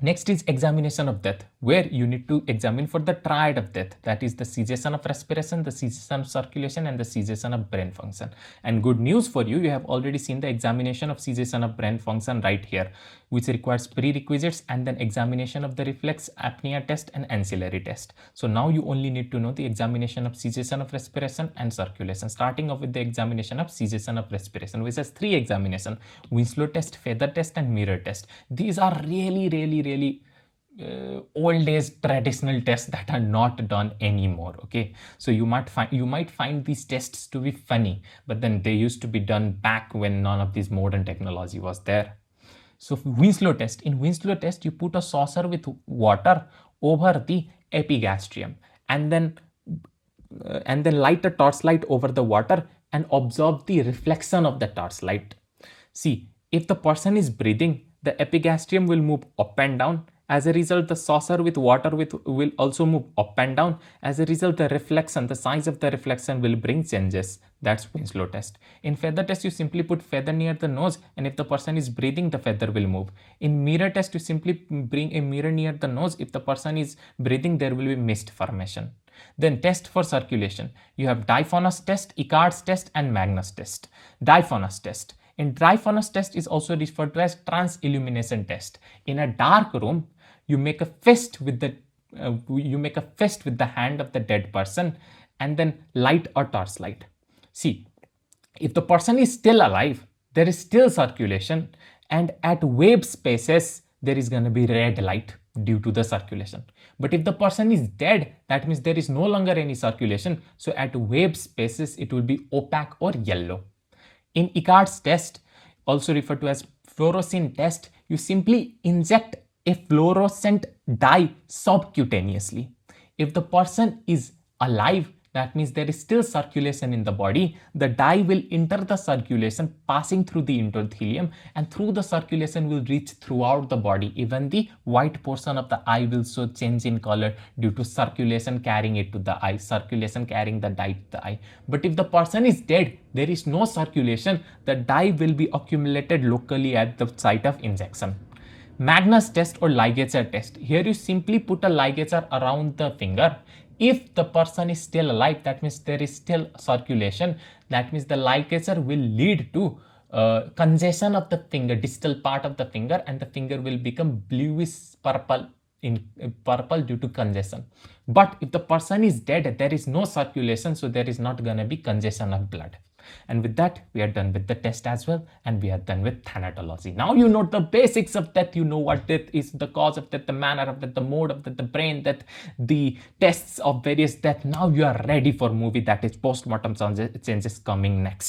Next is examination of death, where you need to examine for the triad of death, that is the cessation of respiration, the cessation of circulation, and the cessation of brain function. And good news for you, you have already seen the examination of cessation of brain function right here, which requires prerequisites and then examination of the reflex, apnea test, and ancillary test. So now you only need to know the examination of cessation of respiration and circulation, starting off with the examination of cessation of respiration, which has 3 examinations: Winslow test, feather test, and mirror test. These are really old days traditional tests that are not done anymore. Okay, so you might find these tests to be funny, but then they used to be done back when none of this modern technology was there. So Winslow test, in Winslow test you put a saucer with water over the epigastrium and then light a torchlight over the water and observe the reflection of the torchlight. See, if the person is breathing, the epigastrium will move up and down. As a result, the saucer with water will also move up and down. As a result, the reflection, the size of the reflection will bring changes. That's Winslow test. In feather test, you simply put feather near the nose, and if the person is breathing, the feather will move. In mirror test, you simply bring a mirror near the nose. If the person is breathing, there will be mist formation. Then test for circulation. You have Diaphonous test, Icard's test, and Magnus test. Diaphonous test. In Diaphonous test is also referred to as trans-illumination test. In a dark room, you make a fist with the hand of the dead person and then light a torchlight. See, if the person is still alive, there is still circulation, and at wave spaces there is going to be red light due to the circulation. But if the person is dead, that means there is no longer any circulation, so at wave spaces it will be opaque or yellow. In Icard's test, also referred to as fluorescein test, you simply inject a fluorescent dye subcutaneously. If the person is alive, that means there is still circulation in the body. The dye will enter the circulation, passing through the endothelium, and through the circulation will reach throughout the body. Even the white portion of the eye will show change in color due to circulation carrying it to the eye, circulation carrying the dye to the eye. But if the person is dead, there is no circulation, the dye will be accumulated locally at the site of injection. Magnus test or ligature test. Here you simply put a ligature around the finger. If the person is still alive, that means there is still circulation. That means the ligature will lead to congestion of the finger, distal part of the finger, and the finger will become bluish purple due to congestion. But if the person is dead, there is no circulation, so there is not going to be congestion of blood. And with that, we are done with the test as well, and we are done with thanatology. Now you know the basics of death. You know what death is, the cause of death, the manner of death, the mode of death, the brain death, the tests of various death. Now you are ready for movie, that is postmortem changes coming next.